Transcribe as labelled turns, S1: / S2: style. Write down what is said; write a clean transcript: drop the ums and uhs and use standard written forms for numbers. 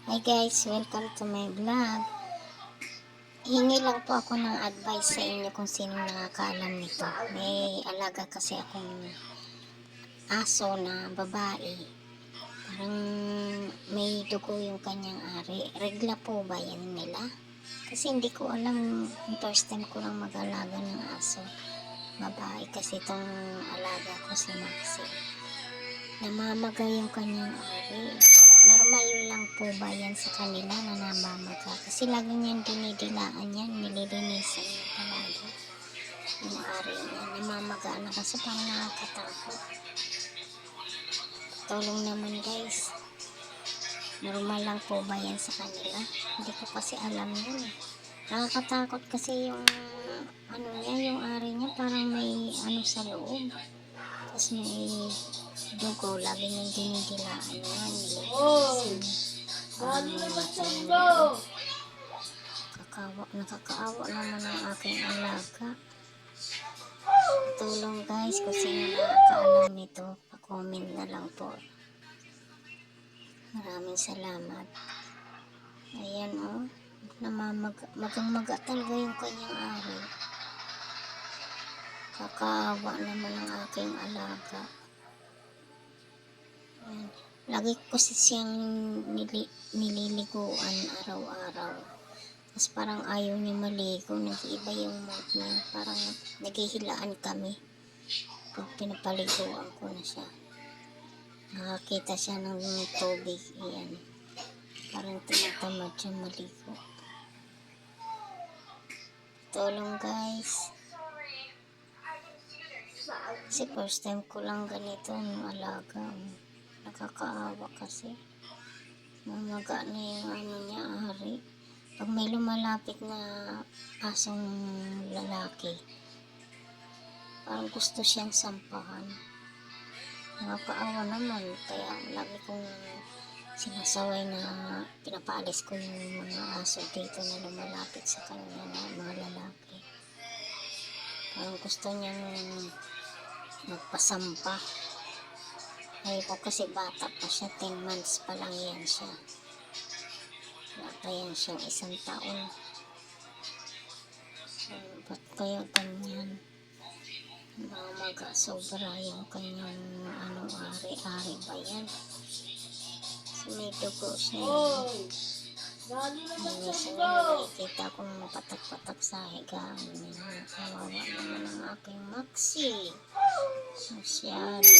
S1: Hi guys, welcome to my vlog. Hingi lang po ako ng advice sa inyo kung sino nakakaalam nito. May alaga kasi akong aso na babae. Parang may dugo yung kanyang ari. Regla po ba yan nila? Kasi hindi ko alam, first time ko lang mag-alaga ng aso. Babae kasi itong alaga ko si Maxi. Namamaga yung kanyang ari. Normal lang po ba yan sa kanila na namamaga? Kasi lagi niyan dinidilaan yan, nililinisan niya palagi. Yung ari niya, namamaga na kasi parang nakakatakot. Tulong naman guys. Normal lang po ba yan sa kanila? Hindi ko kasi alam yun. Nakakatakot kasi yung ano niya, yung ari niya parang may ano sa loob. Tapos may dugo, lagi niyang dinidilaan yan, nililinisan niya. Nakakaawa naman ang aking alaga. Tulong guys, kung sino nakakaalam nito, pa-comment na lang po. Maraming salamat. Ayan oh, magang-maga talaga yung kanyang ari. Kakaawa naman ang aking alaga. Ayan. Lagi ko siyang nililiguan araw-araw. Tapos parang ayaw niya maligo, nag-iiba yung mood niya. Parang naghihilaan kami pag pinapaliguan ko na siya. Nakakita siya ng tubig, iyan. Parang tinatamad siya maligo. Tulong guys. Kasi first time ko lang ganito ng alaga. Nakakaawa kasi. Mamaga na yung ano niya, ari. Pag may lumalapit na asong lalaki, parang gusto siyang sampahan. Nakakaawa naman, kaya lagi kong sinasaway na pinapaalis ko yung mga aso dito na lumalapit sa kanya na mga lalaki. Parang gusto niyang magpasampa. Ay ko kasi bata pa siya, 10 months pa lang yan siya. Wala pa yan siyang 1 taon. Ba't kaya ganyan? Mamaga sobra yung kanyang ari-ari ba yan? So may dugo siya. Minsan niya nakikita kong patak-patak sa higaan. Kawawa naman ang aking Maxi. Masyado.